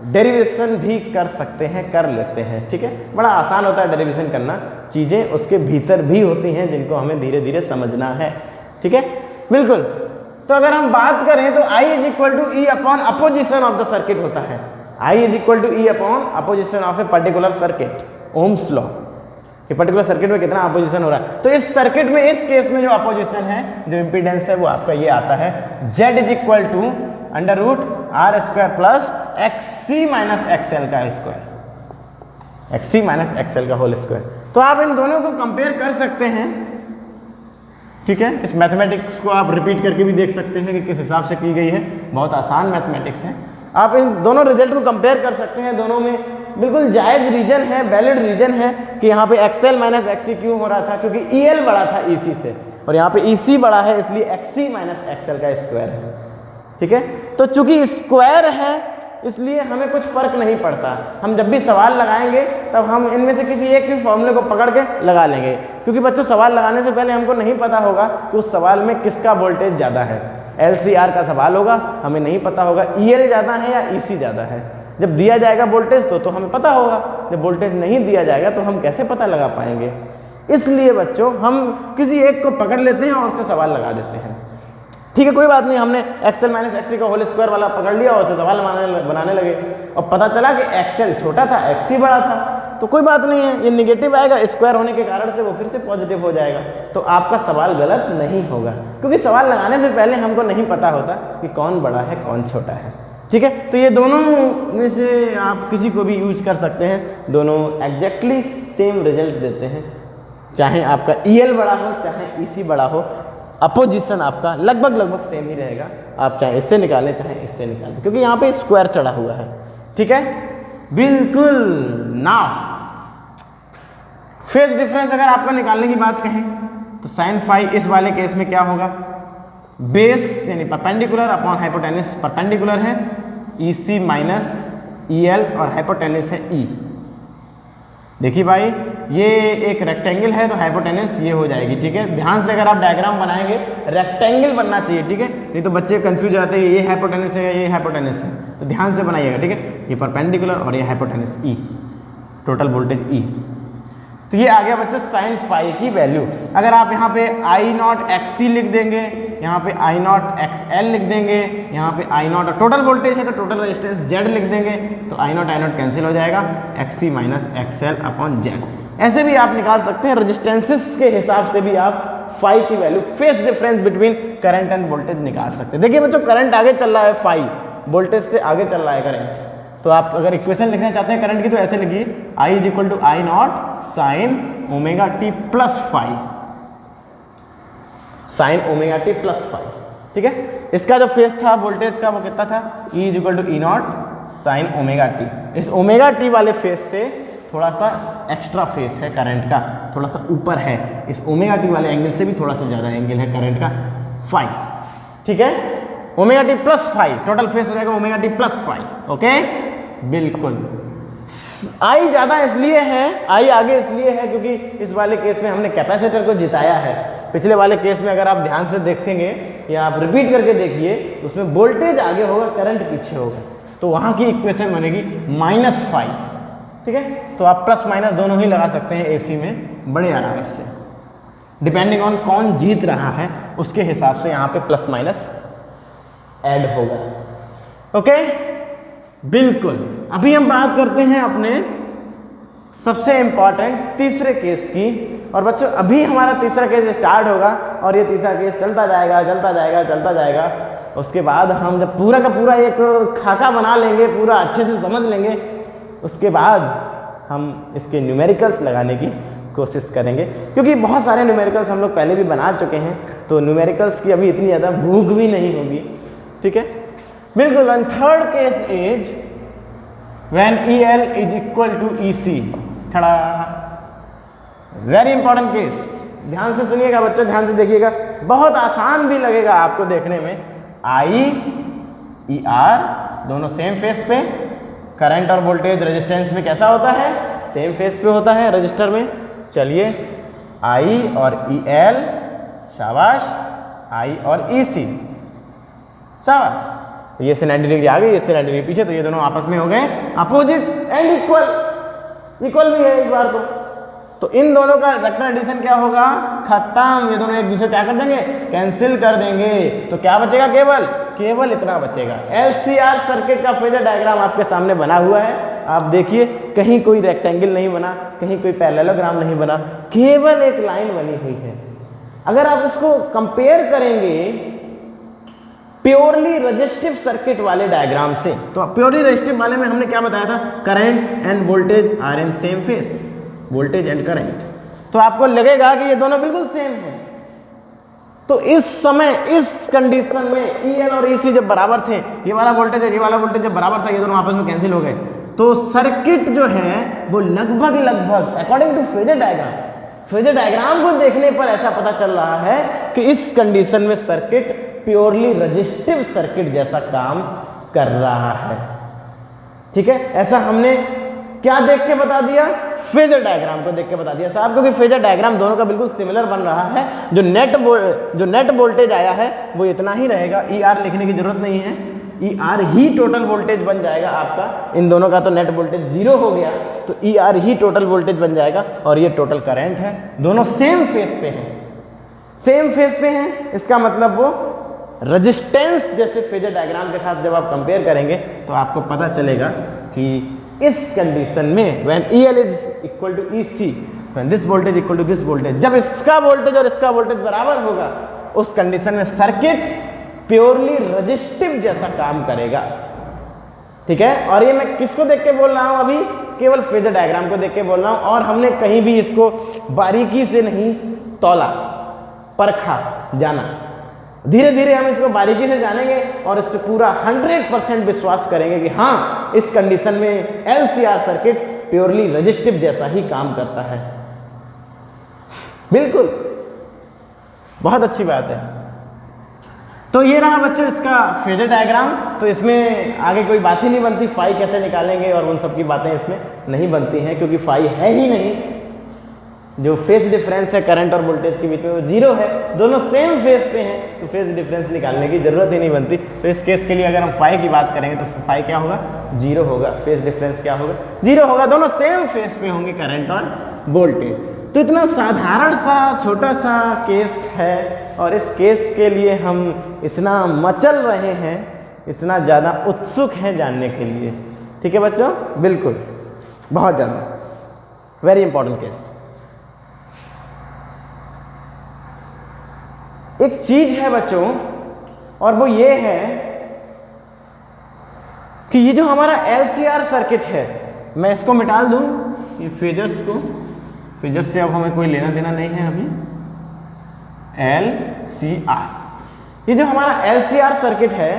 डेरिवेशन भी कर सकते हैं, कर लेते हैं। ठीक है, बड़ा आसान होता है डेरिवेशन करना, चीज़ें उसके भीतर भी होती हैं जिनको हमें धीरे धीरे समझना है। ठीक है, बिल्कुल। तो अगर हम बात करें तो I is equal to E upon opposition of the circuit होता है। I is equal to E upon opposition of a particular circuit, Ohm's law. कि पर्टिकुलर सर्किट में कितना अपोजिशन हो रहा है। तो इस सर्किट में इस केस में जो अपोजिशन है, जो इम्पीडेंस है, वो आपका ये आता है Z is equal to under root R square plus XC minus XL का स्क्वायर, XC माइनस XL का होल स्क्वायर। तो आप इन दोनों को कंपेयर कर सकते हैं, ठीक है। इस मैथमेटिक्स को आप रिपीट करके भी देख सकते हैं कि किस हिसाब से की गई है, बहुत आसान मैथमेटिक्स है। आप इन दोनों रिजल्ट को कंपेयर कर सकते हैं, दोनों में बिल्कुल जायज़ रीजन है, वैलिड रीजन है कि यहाँ पे XL माइनस XC क्यों हो रहा था, क्योंकि EL बड़ा था EC से, और यहाँ पे EC बड़ा है, इसलिए XC माइनस XL का स्क्वायर है, ठीक है। तो चूंकि स्क्वायर है इसलिए हमें कुछ फर्क नहीं पड़ता, हम जब भी सवाल लगाएंगे तब हम इनमें से किसी एक भी फॉर्मूले को पकड़ के लगा लेंगे, क्योंकि बच्चों सवाल लगाने से पहले हमको नहीं पता होगा कि उस सवाल में किसका वोल्टेज ज़्यादा है। LCR का सवाल होगा, हमें नहीं पता होगा EL ज़्यादा है या EC ज़्यादा है। जब दिया जाएगा वोल्टेज तो हमें पता होगा, जब वोल्टेज नहीं दिया जाएगा तो हम कैसे पता लगा पाएंगे। इसलिए बच्चों हम किसी एक को पकड़ लेते हैं और उससे सवाल लगा देते हैं, ठीक है। कोई बात नहीं, हमने XL माइनस XC का होल स्क्वायर वाला पकड़ लिया और उससे सवाल बनाने लगे और पता चला कि XL छोटा था, XC बड़ा था, तो कोई बात नहीं है, ये निगेटिव आएगा, स्क्वायर होने के कारण से वो फिर से पॉजिटिव हो जाएगा, तो आपका सवाल गलत नहीं होगा, क्योंकि सवाल लगाने से पहले हमको नहीं पता होता कि कौन बड़ा है कौन छोटा है, ठीक है। तो ये दोनों में से आप किसी को भी यूज कर सकते हैं, दोनों एग्जैक्टली सेम रिजल्ट देते हैं, चाहे आपका EL बड़ा हो चाहे EC बड़ा हो, अपोजिशन आपका लगभग सेम ही रहेगा, आप चाहे इससे निकालें चाहे इससे निकालें, क्योंकि यहाँ पे स्क्वायर चढ़ा हुआ है, ठीक है, बिल्कुल। नाउ फेज डिफरेंस अगर आपका निकालने की बात कहें तो साइन फाई इस वाले केस में क्या होगा, बेस यानी परपेंडिकुलर अपॉन हाइपोटेनस परपेंडिकुलर है, EC माइनस EL और हाइपोटेनस है E। देखिए भाई, ये एक रेक्टेंगल है तो हाइपोटेनस ये हो जाएगी, ठीक है। ध्यान से अगर आप डायग्राम बनाएंगे रेक्टेंगल बनना चाहिए, ठीक है, नहीं तो बच्चे कंफ्यूज जाते हैं ये हाइपोटेनस है ये हाइपोटेनस है, तो ध्यान से बनाइएगा, ठीक है। ये परपेंडिकुलर और ये hypotenuse E, total voltage E। तो ये आ गया बच्चों साइन फाई की वैल्यू। अगर आप यहाँ पे I0 XC लिख देंगे, यहाँ पे I0 XL लिख देंगे, यहाँ पे I0 टोटल वोल्टेज है तो टोटल रेजिस्टेंस Z लिख देंगे, तो I0 कैंसिल हो जाएगा, XC minus XL upon Z। ऐसे भी आप निकाल सकते हैं, रेजिस्टेंसेस के हिसाब से भी आप फाई की value, phase difference between current and voltage निकाल सकते हैं। देखिए बच्चों, करंट आगे चल रहा है, फाई वोल्टेज से आगे चल रहा है करंट, तो आप अगर इक्वेशन लिखना चाहते हैं करंट की तो ऐसे लिखिए, I is equal to I0 sine omega t plus phi, sine omega t plus phi, ठीक है। इसका जो फेस था वोल्टेज का वो कितना था, E is equal to E0 sine omega t. इस ओमेगा टी वाले फेस से थोड़ा सा एक्स्ट्रा फेस है करंट का, थोड़ा सा ऊपर है, इस ओमेगा टी वाले एंगल से भी थोड़ा सा ज़्यादा एंगल है करंट का, फाई, ठीक है। Omega t plus phi, total phase हो जाएगा omega t plus phi, okay, बिल्कुल। I ज़्यादा इसलिए है, I आगे इसलिए है क्योंकि इस वाले केस में हमने कैपेसिटर को जिताया है। पिछले वाले केस में अगर आप ध्यान से देखेंगे या आप रिपीट करके देखिए, उसमें वोल्टेज आगे होगा करंट पीछे होगा, तो वहाँ की इक्वेशन बनेगी -5, ठीक है। तो आप प्लस माइनस दोनों ही लगा सकते हैं AC में बड़े आराम से, डिपेंडिंग ऑन कौन जीत रहा है उसके हिसाब से यहाँ पे प्लस माइनस ऐड होगा, ओके, बिल्कुल। अभी हम बात करते हैं अपने सबसे इंपॉर्टेंट तीसरे केस की, और बच्चों अभी हमारा तीसरा केस स्टार्ट होगा और ये तीसरा केस चलता जाएगा चलता जाएगा चलता जाएगा। उसके बाद हम जब पूरा का पूरा एक खाका बना लेंगे, पूरा अच्छे से समझ लेंगे, उसके बाद हम इसके न्यूमेरिकल्स लगाने की कोशिश करेंगे, क्योंकि बहुत सारे न्यूमेरिकल्स हम लोग पहले भी बना चुके हैं, तो न्यूमेरिकल्स की अभी इतनी ज़्यादा भूख भी नहीं होगी, ठीक है, बिल्कुल। And third case is when EL is equal to EC, ठड़ा, वेरी इंपॉर्टेंट केस, ध्यान से सुनिएगा बच्चों, ध्यान से देखिएगा, बहुत आसान भी लगेगा आपको देखने में। I ER दोनों सेम फेस पे, करंट और वोल्टेज रेजिस्टेंस में कैसा होता है, सेम फेस पे होता है रजिस्टर में। चलिए I और EL, शाबाश, I और EC, शाबाश, तो ये से 90 डिग्री आगे, ये से 90 डिग्री पीछे, तो ये दोनों आपस में हो गए अपोजिट एंड इक्वल, इक्वल भी है इस बार तो इन दोनों का वेक्टर एडिशन क्या होगा, खत्म, ये दोनों एक दूसरे क्या कर देंगे, कैंसिल कर देंगे, तो क्या बचेगा, केवल इतना बचेगा। LCR सर्किट का फेजर डायग्राम आपके सामने बना हुआ है, आप देखिए कहीं कोई रेक्टेंगल नहीं बना, कहीं कोई पैरेललोग्राम नहीं बना, केवल एक लाइन बनी हुई है। अगर आप उसको कंपेयर करेंगे प्योरली रेजिस्टिव सर्किट वाले डायग्राम से, तो प्योरली रेजिस्टिव वाले में हमने क्या बताया था, current and voltage are in same phase, voltage and current, तो आपको लगेगा कि ये दोनों बिल्कुल सेम हैं। तो इस समय इस कंडीशन में EL और EC जब बराबर थे, ये वाला वोल्टेज और ये वाला वोल्टेज जब बराबर था, ये दोनों आपस में कैंसिल हो गए, तो सर्किट जो है वो लगभग अकॉर्डिंग टू फेजर डायग्राम को देखने पर ऐसा पता चल रहा है कि इस कंडीशन में सर्किट प्योरली रेजिस्टिव सर्किट जैसा काम कर रहा है। ठीक है, ऐसा हमने क्या देख के बता दिया, फेजर डायग्राम को देख के बता दिया साहब, क्योंकि फेजर डायग्राम दोनों का बिल्कुल सिमिलर बन रहा है। जो नेट वोल्टेज आया है वो इतना ही रहेगा, ER लिखने की जरूरत नहीं है, ER ही टोटल वोल्टेज बन जाएगा आपका। इन दोनों का तो नेट वोल्टेज 0 हो गया, तो ER ही टोटल वोल्टेज बन जाएगा, और ये टोटल करंट है। दोनों सेम फेस पे हैं, सेम फेस पे हैं, इसका मतलब वो रेजिस्टेंस जैसे फेजर डायग्राम के साथ जब आप कंपेयर करेंगे तो आपको पता चलेगा कि इस कंडीशन में when EL is equal to EC, when this voltage equal to this voltage, जब इसका वोल्टेज और इसका वोल्टेज बराबर होगा, उस कंडीशन में सर्किट प्योरली रेजिस्टिव जैसा काम करेगा। ठीक है, और ये मैं किसको देख के बोल रहा हूं, अभी केवल फेजर डायग्राम को देख के बोल रहा हूं, और हमने कहीं भी इसको बारीकी से नहीं तौला, परखा, जाना। धीरे धीरे हम इसको बारीकी से जानेंगे और इस पर पूरा 100% विश्वास करेंगे कि हाँ, इस कंडीशन में LCR सर्किट प्योरली रेजिस्टिव जैसा ही काम करता है। बिल्कुल, बहुत अच्छी बात है। तो ये रहा बच्चों इसका फेजर डायग्राम। तो इसमें आगे कोई बात ही नहीं बनती, फाई कैसे निकालेंगे और उन सब की बातें इसमें नहीं बनती हैं, क्योंकि फाई है ही नहीं। जो फेज डिफरेंस है करंट और वोल्टेज के बीच में वो 0 है, दोनों सेम फेज पे हैं, तो फेज डिफरेंस निकालने की जरूरत ही नहीं बनती। तो इस केस के लिए अगर हम फाई की बात करेंगे तो फाई क्या होगा, 0 होगा। फेज डिफरेंस क्या होगा, 0 होगा, दोनों सेम फेज पे होंगे करंट और वोल्टेज। तो इतना साधारण सा छोटा सा केस है, और इस केस के लिए हम इतना मचल रहे हैं, इतना ज़्यादा उत्सुक हैं जानने के लिए। ठीक है बच्चों, बिल्कुल, बहुत ज़्यादा, वेरी इंपॉर्टेंट केस। एक चीज है बच्चों, और वो ये है कि ये जो हमारा LCR सर्किट है, मैं इसको मिटा दूं, ये फेजर्स को, फेजर्स से अब हमें कोई लेना देना नहीं है अभी। LCR, ये जो हमारा LCR सर्किट है,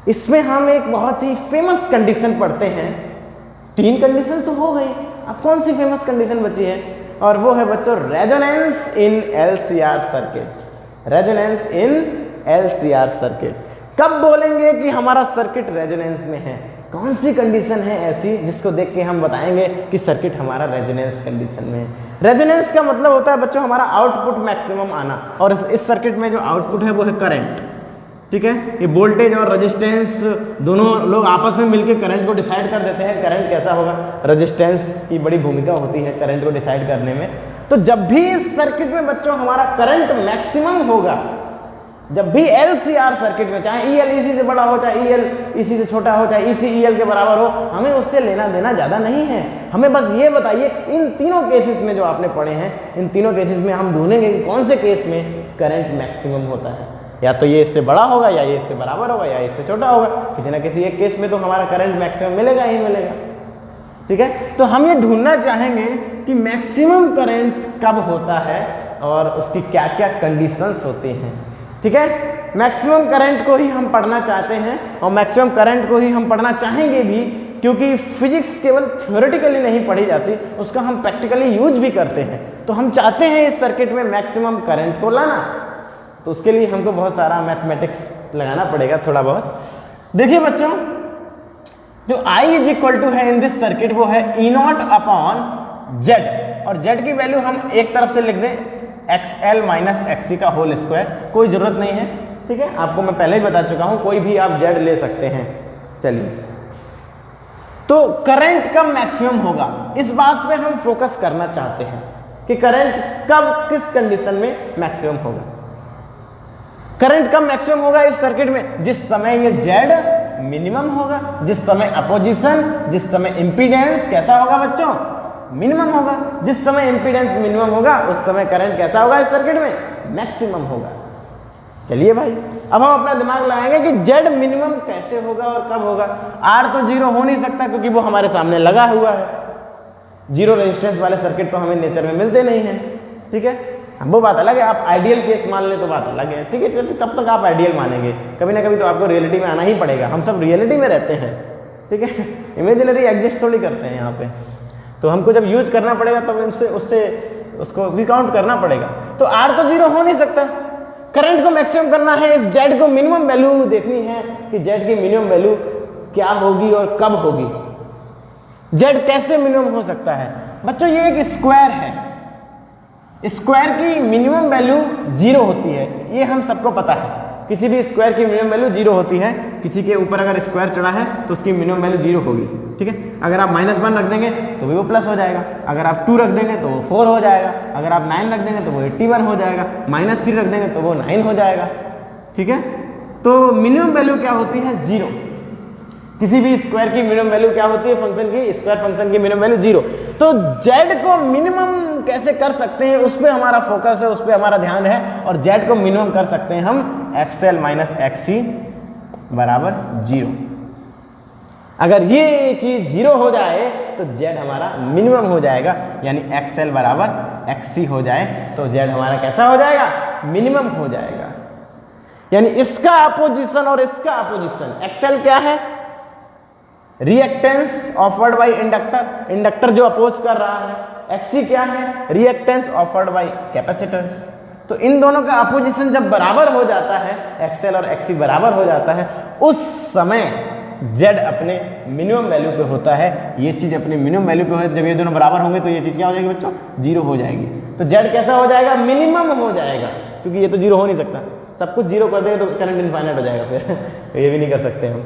इसमें हम एक बहुत ही फेमस कंडीशन पढ़ते हैं। 3 कंडीशन तो हो गई, अब कौन सी फेमस कंडीशन बची है, और वो है बच्चों resonance in LCR circuit. Resonance in LCR circuit कब बोलेंगे कि हमारा सर्किट रेजोनेंस में है, कौन सी कंडीशन है ऐसी जिसको देख के हम बताएंगे कि सर्किट हमारा रेजोनेंस कंडीशन में है। रेजोनेंस का मतलब होता है बच्चों हमारा आउटपुट मैक्सिमम आना, और इस सर्किट में जो आउटपुट है वो है करंट। ठीक है, ये वोल्टेज और रेजिस्टेंस दोनों लोग आपस में मिलकर करंट को डिसाइड कर देते हैं। करंट कैसा होगा, रेजिस्टेंस की बड़ी भूमिका होती है करंट को डिसाइड करने में। तो जब भी इस सर्किट में बच्चों हमारा करंट मैक्सिमम होगा, जब भी LCR सर्किट में, चाहे EL EC से बड़ा हो, चाहे EL EC से छोटा हो, चाहे EC EL के बराबर हो, हमें उससे लेना देना ज़्यादा नहीं है। हमें बस ये बताइए इन तीनों केसेस में जो आपने पढ़े हैं, इन तीनों केसेस में हम ढूंढेंगे कि कौन से केस में करंट मैक्सिमम होता है। या तो ये इससे बड़ा होगा, या ये इससे बराबर होगा, या इससे छोटा होगा। किसी ना किसी एक केस में तो हमारा करंट मैक्सिमम मिलेगा ही मिलेगा। ठीक है, तो हम ये ढूंढना चाहेंगे कि मैक्सिमम करंट कब होता है और उसकी क्या क्या कंडीशंस होती हैं। ठीक है, मैक्सिमम करंट को ही हम पढ़ना चाहते हैं, और मैक्सिमम करंट को ही हम पढ़ना चाहेंगे भी, क्योंकि फिजिक्स केवल थ्योरेटिकली नहीं पढ़ी जाती, उसका हम प्रैक्टिकली यूज भी करते हैं। तो हम चाहते हैं इस सर्किट में मैक्सिमम करंट को लाना, तो उसके लिए हमको बहुत सारा मैथमेटिक्स लगाना पड़ेगा थोड़ा बहुत। देखिए बच्चों, जो I इज इक्वल टू है इन दिस सर्किट वो है E0 अपॉन Z, और Z की वैल्यू हम एक तरफ से लिख दें XL माइनस XC का होल स्क्वायर, कोई ज़रूरत नहीं है। ठीक है, आपको मैं पहले ही बता चुका हूँ, कोई भी आप Z ले सकते हैं। चलिए, तो करंट कब मैक्सिमम होगा, इस बात पे हम फोकस करना चाहते हैं कि करंट कब किस कंडीशन में मैक्सिमम होगा। करंट कब मैक्सिमम होगा इस सर्किट में? जिस समय ये जेड मिनिमम होगा, जिस समय अपोजिशन, जिस समय इंपीडेंस कैसा होगा बच्चों? मिनिमम होगा। जिस समय इंपीडेंस मिनिमम होगा उस समय करंट कैसा होगा इस सर्किट में? मैक्सिमम होगा। चलिए भाई, अब हम अपना दिमाग लगाएंगे कि जेड मिनिमम कैसे होगा और कब होगा। आर तो जीरो हो नहीं सकता क्योंकि वो हमारे सामने लगा हुआ है। जीरो रेजिस्टेंस वाले सर्किट तो हमें नेचर में मिलते नहीं हैं, ठीक है। वो बात अलग है, आप आइडियल केस मान लें तो बात अलग है, ठीक है। चलिए, तब तक आप आइडियल मानेंगे, कभी ना कभी तो आपको रियलिटी में आना ही पड़ेगा। हम सब रियलिटी में रहते हैं, ठीक है, इमेजिनरी एग्जिस्ट थोड़ी करते हैं यहाँ पे। तो हमको जब यूज करना पड़ेगा तब उससे उसको भी काउंट करना पड़ेगा। तो आर तो जीरो हो नहीं सकता, करंट को मैक्सिमम करना है, इस जेड को मिनिमम वैल्यू देखनी है कि जेड की मिनिमम वैल्यू क्या होगी और कब होगी। जेड कैसे मिनिमम हो सकता है बच्चों? ये एक स्क्वायर है, स्क्वायर की मिनिमम वैल्यू जीरो होती है, ये हम सबको पता है। किसी भी स्क्वायर की मिनिमम वैल्यू जीरो होती है। किसी के ऊपर अगर स्क्वायर चढ़ा है तो उसकी मिनिमम वैल्यू जीरो होगी, ठीक है। अगर आप -1 रख देंगे तो भी वो प्लस हो जाएगा, अगर आप 2 रख देंगे तो वो 4 हो जाएगा, अगर आप 9 रख देंगे तो वो 81 हो जाएगा, -3 रख देंगे तो वो 9 हो जाएगा, ठीक है। तो मिनिमम वैल्यू क्या होती है? जीरो। किसी भी स्क्वायर की मिनिमम वैल्यू क्या होती है? फंक्शन की, स्क्वायर फंक्शन की मिनिमम वैल्यू जीरो। तो जेड को मिनिमम कैसे कर सकते हैं उस पर हमारा फोकस है, उस पर हमारा ध्यान है। और जेड को मिनिमम कर सकते हैं हम XL माइनस XC बराबर जीरो। अगर ये चीज जीरो हो जाए तो जेड हमारा मिनिमम हो जाएगा, यानी XL बराबर XC हो जाए तो जेड हमारा कैसा हो जाएगा? मिनिमम हो जाएगा। यानी इसका अपोजिशन और इसका अपोजिशन, XL क्या है? Reactance offered by inductor, inductor जो अपोज कर रहा है। XC क्या है? Reactance offered by capacitors. तो इन दोनों का अपोजिशन जब बराबर हो जाता है, XL और XC बराबर हो जाता है, उस समय Z अपने मिनिमम वैल्यू पे होता है। ये चीज अपने मिनिमम वैल्यू पे होती है। जब ये दोनों बराबर होंगे तो ये चीज क्या हो जाएगी बच्चों? जीरो हो जाएगी। तो Z कैसा हो जाएगा? मिनिमम हो जाएगा, क्योंकि ये तो जीरो हो नहीं सकता। सब कुछ जीरो कर देंगे तो करंट इनफाइनाइट हो जाएगा फिर ये भी नहीं कर सकते हम।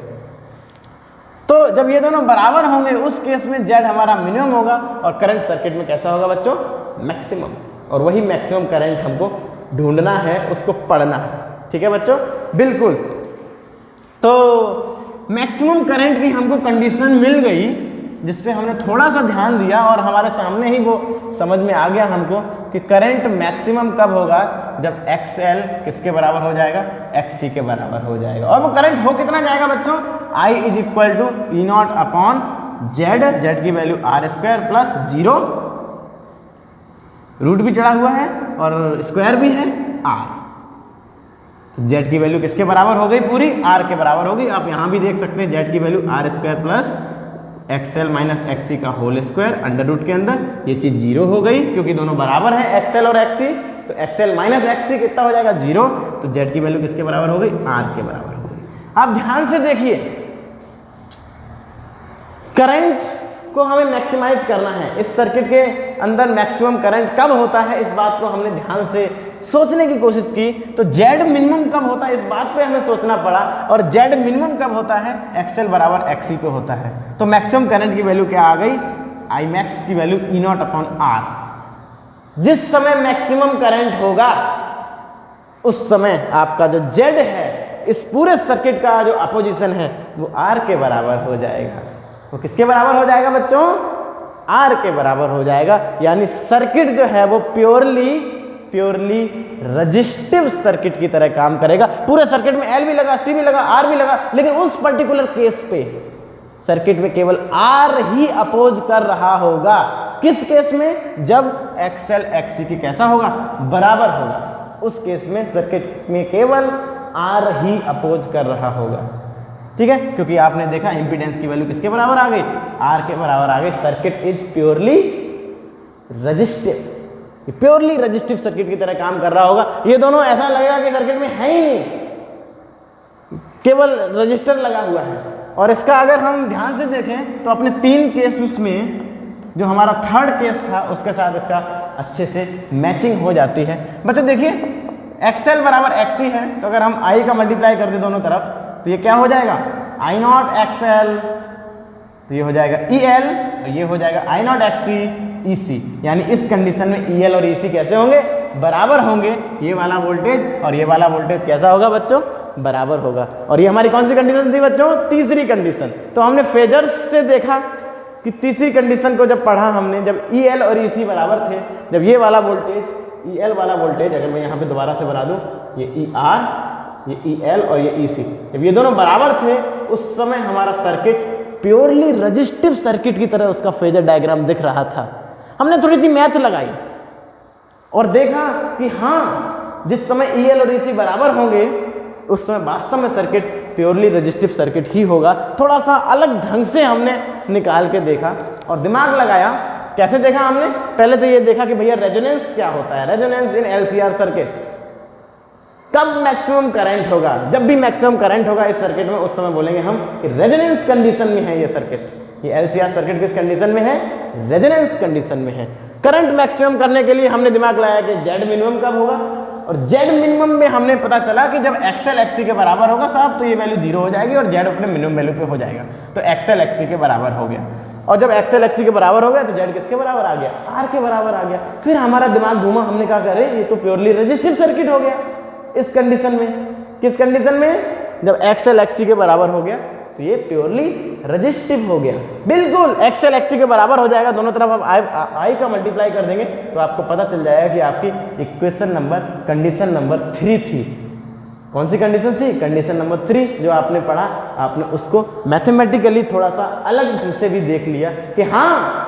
तो जब ये दोनों बराबर होंगे उस केस में Z हमारा मिनिमम होगा और करंट सर्किट में कैसा होगा बच्चों? मैक्सिमम। और वही मैक्सिमम करंट हमको ढूंढना है, उसको पढ़ना है, ठीक है बच्चों? बिल्कुल। तो मैक्सिमम करंट की हमको कंडीशन मिल गई, जिसपे हमने थोड़ा सा ध्यान दिया और हमारे सामने ही वो समझ में आ गया हमको कि करंट मैक्सिमम कब होगा? जब XL किसके बराबर हो जाएगा? XC के बराबर हो जाएगा। और वो करंट हो कितना जाएगा बच्चों? I is equal to E0 upon Z, Z की वैल्यू R² प्लस 0, रूट भी चढ़ा हुआ है और स्क्वायर भी है R। तो Z की वैल्यू किसके बराबर हो गई? पूरी R के बराबर होगी। आप यहाँ भी देख सकते हैं Z की value R² plus XL minus XC का होल स्क्वायर अंडर रूट के अंदर। ये चीज जीरो हो गई क्योंकि दोनों बराबर हैं XL और XC। तो XL माइनस XC कितना हो जाएगा? जीरो। तो Z की वैल्यू किसके बराबर हो गई? R के बराबर हो गई। आप ध्यान से देखिए, करंट को हमें मैक्सिमाइज करना है। इस सर्किट के अंदर मैक्सिमम करंट कब होता है, इस बात को हमने ध्यान से सोचने की कोशिश की। तो Z मिनिमम कब होता है, इस बात पे हमें सोचना पड़ा। और Z मिनिमम कब होता है? XL बराबर XC पे होता है। तो मैक्सिमम करंट की वैल्यू क्या आ गई? I max की वैल्यू E0 अपॉन R। जिस समय मैक्सिमम करंट होगा उस समय आपका जो Z है, इस पूरे सर्किट का जो अपोजिशन है, वो R के बराबर हो जाएगा। वो किसके बराबर हो जाएगा बच्चों? R के बराबर हो जाएगा। यानी सर्किट जो है वो प्योरली रजिस्टिव सर्किट की तरह काम करेगा। पूरे सर्किट में L भी लगा, C भी लगा, R भी लगा, लेकिन उस पर्टिकुलर केस पे सर्किट में केवल R ही अपोज कर रहा होगा। किस केस में? जब XL XC की कैसा होगा? बराबर होगा। उस केस में सर्किट में केवल R ही अपोज कर रहा होगा, ठीक है। क्योंकि आपने देखा इंपीडेंस की वैल्यू किसके बराबर आ गई? R के बराबर आ गई। Circuit is purely resistive, purely resistive circuit की तरह काम कर रहा होगा। ये दोनों ऐसा लगेगा कि सर्किट में है ही नहीं, केवल रजिस्टर लगा हुआ है। और इसका अगर हम ध्यान से देखें तो अपने 3 केस में जो हमारा थर्ड केस था उसके साथ इसका अच्छे से मैचिंग हो जाती है। बच्चों देखिए, XL बराबर XC है, तो अगर हम I का मल्टीप्लाई कर दे दोनों तरफ तो ये क्या हो जाएगा? I0 XL, तो ये हो जाएगा EL, और ये हो जाएगा I0 XC EC। यानी इस कंडीशन में EL और EC कैसे होंगे? बराबर होंगे, ये वाला वोल्टेज और ये वाला वोल्टेज कैसा होगा बच्चों, बराबर होगा। और ये हमारी कौन सी कंडीशन थी बच्चों, तीसरी कंडीशन। तो हमने फेजर्स से देखा कि तीसरी कंडीशन को जब पढ़ा हमने, जब EL और EC बराबर थे, जब ये वाला वोल्टेज EL वाला वोल्टेज, अगर मैं यहाँ पे दोबारा से बना दूँ, ये ER, ये EL और ये EC, जब ये दोनों बराबर थे उस समय हमारा सर्किट प्योरली रजिस्टिव सर्किट की तरह उसका फेजर डायग्राम दिख रहा था। हमने थोड़ी सी मैथ लगाई और देखा कि हाँ, जिस समय EL और EC बराबर होंगे उस समय वास्तव में सर्किट प्योरली रजिस्टिव सर्किट ही होगा। थोड़ा सा अलग ढंग से हमने निकाल के देखा और दिमाग लगाया। कैसे देखा हमने, पहले तो ये देखा कि भैया रेजोनेंस क्या होता है, रेजोनेंस इन LCR सर्किट, कब मैक्सिमम करंट होगा, जब भी मैक्सिमम करंट होगा इस सर्किट में उस समय बोलेंगे हम कि रेजोनेंस कंडीशन में है ये सर्किट। ये LCR सर्किट किस कंडीशन में है, रेजोनेंस कंडीशन में है। करंट मैक्सिमम करने के लिए हमने दिमाग लगाया कि जेड मिनिमम कब होगा, और जेड मिनिमम में हमने पता चला कि जब XL XC के बराबर होगा साहब तो ये वैल्यू 0 हो जाएगी और जेड अपने मिनिमम वैल्यू पे हो जाएगा, तो XL XC के बराबर हो गया। और जब XL XC के बराबर हो गया तो जेड किसके बराबर आ गया, R के बराबर आ गया। फिर हमारा दिमाग घूमा, हमने कहा करे ये तो प्योरली रजिस्टिव सर्किट हो गया इस कंडीशन में। किस कंडीशन में, जब XL XC के बराबर हो गया तो ये प्योरली रजिस्टिव हो गया। बिल्कुल XL XC के बराबर हो जाएगा, दोनों तरफ आप I का मल्टीप्लाई कर देंगे तो आपको पता चल जाएगा कि आपकी इक्वेशन नंबर, कंडीशन नंबर 3 थी। कौन सी कंडीशन थी, कंडीशन नंबर 3। जो आपने पढ़ा आपने उसको मैथमेटिकली थोड़ा सा अलग ढंग से भी देख लिया कि हाँ,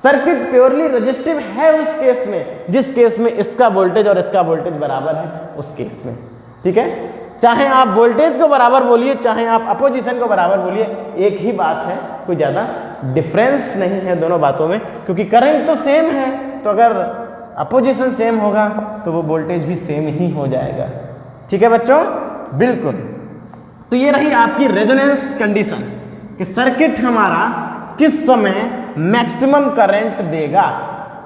सर्किट प्योरली रजिस्टिव है उस केस में, जिस केस में इसका वोल्टेज और इसका वोल्टेज बराबर है उस केस में। ठीक है, चाहे आप वोल्टेज को बराबर बोलिए, चाहे आप अपोजिशन को बराबर बोलिए, एक ही बात है, कोई ज़्यादा डिफरेंस नहीं है दोनों बातों में, क्योंकि करंट तो सेम है। तो अगर अपोजिशन सेम होगा तो वो वोल्टेज भी सेम ही हो जाएगा। ठीक है बच्चों, बिल्कुल। तो ये रही आपकी रेजोनेंस कंडीशन कि सर्किट हमारा किस समय मैक्सिमम करंट देगा,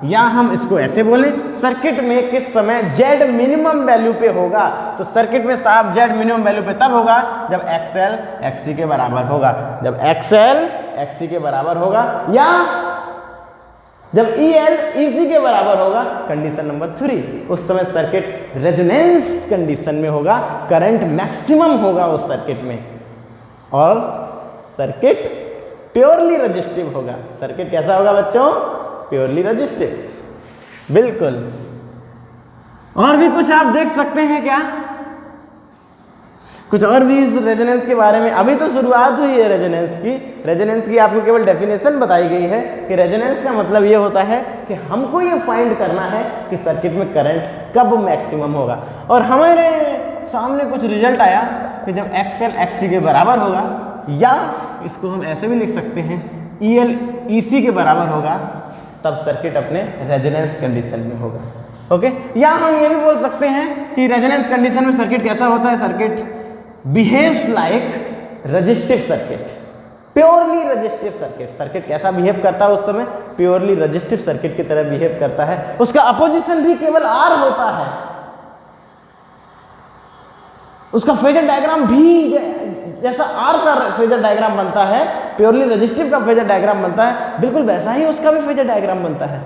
या हम इसको ऐसे बोलें, सर्किट में किस समय जेड मिनिमम वैल्यू पे होगा। तो सर्किट में साहब जेड मिनिमम वैल्यू पे तब होगा जब XL XC के बराबर होगा, जब XL XC के बराबर होगा, या जब EL EC के बराबर होगा, कंडीशन नंबर 3। उस समय सर्किट रेजोनेंस कंडीशन में होगा, करंट मैक्सिमम होगा उस सर्किट में, और सर्किट प्योरली रजिस्टिव होगा। सर्किट कैसा होगा बच्चों, प्योरली रजिस्टिव। बिल्कुल। और भी कुछ आप देख सकते हैं क्या, कुछ और भी इस रेजोनेंस के बारे में? अभी तो शुरुआत हुई है रेजोनेंस की। रेजोनेंस की आपको केवल डेफिनेशन बताई गई है कि रेजोनेंस का मतलब ये होता है कि हमको ये फाइंड करना है कि सर्किट में करंट कब मैक्सिमम होगा। और हमारे सामने कुछ रिजल्ट आया कि जब XL XC के बराबर होगा, या इसको हम ऐसे भी लिख सकते हैं EL EC के बराबर होगा, तब सर्किट अपने रेजोनेंस कंडीशन में होगा। ओके, या हम ये भी बोल सकते हैं कि रेजोनेंस कंडीशन में सर्किट कैसा होता है, circuit behaves like resistive circuit, purely resistive circuit. Circuit कैसा बिहेव करता है उस समय, प्योरली रजिस्टिव सर्किट की तरह बिहेव करता है। उसका अपोजिशन भी केवल R होता है, उसका फेजर डायग्राम भी जैसा R का फेजर डायग्राम बनता है, प्योरली रजिस्टिव का फेजर डायग्राम बनता है, बिल्कुल वैसा ही उसका भी फेजर डायग्राम बनता है।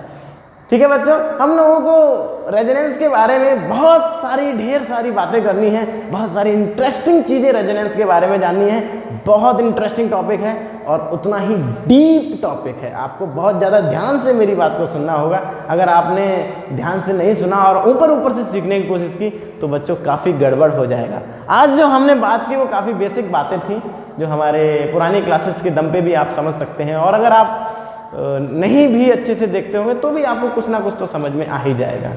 ठीक है बच्चों, हम लोगों को रेजोनेंस के बारे में बहुत सारी, ढेर सारी बातें करनी है, बहुत सारी इंटरेस्टिंग चीज़ें रेजोनेंस के बारे में जाननी है। बहुत इंटरेस्टिंग टॉपिक है और उतना ही डीप टॉपिक है। आपको बहुत ज़्यादा ध्यान से मेरी बात को सुनना होगा। अगर आपने ध्यान से नहीं सुना और ऊपर ऊपर से सीखने की कोशिश की तो बच्चों काफ़ी गड़बड़ हो जाएगा। आज जो हमने बात की वो काफ़ी बेसिक बातें थी, जो हमारे पुरानी क्लासेस के दम पे भी आप समझ सकते हैं, और अगर आप नहीं भी अच्छे से देखते होंगे तो भी आपको कुछ ना कुछ तो समझ में आ ही जाएगा।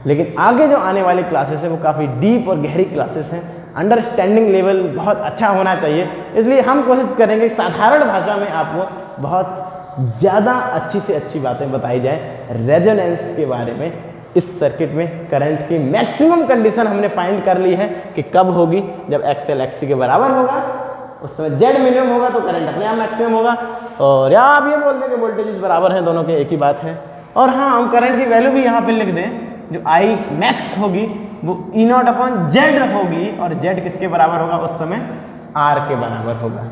लेकिन आगे जो आने वाली क्लासेस है वो काफ़ी डीप और गहरी क्लासेस हैं, अंडरस्टैंडिंग लेवल बहुत अच्छा होना चाहिए। इसलिए हम कोशिश करेंगे साधारण भाषा में आपको बहुत ज़्यादा अच्छी से अच्छी बातें बताई जाए रेजोनेंस के बारे में। इस सर्किट में करंट की मैक्सिमम कंडीशन हमने फाइंड कर ली है कि कब होगी, जब XL XC के बराबर होगा, उस समय जेड मिनिमम होगा तो करंट अपने आप मैक्सिमम होगा। और या आप ये बोल दें कि वोल्टेजेस बराबर हैं, दोनों के एक ही बात है। और हाँ, हम करंट की वैल्यू भी यहाँ पे लिख दें, जो I मैक्स होगी वो E0/Z होगी, और Z किसके बराबर होगा उस समय, R के बराबर होगा।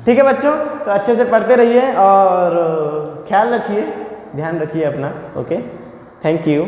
ठीक है बच्चों, तो अच्छे से पढ़ते रहिए और ख्याल रखिए, ध्यान रखिए अपना। Okay, thank you.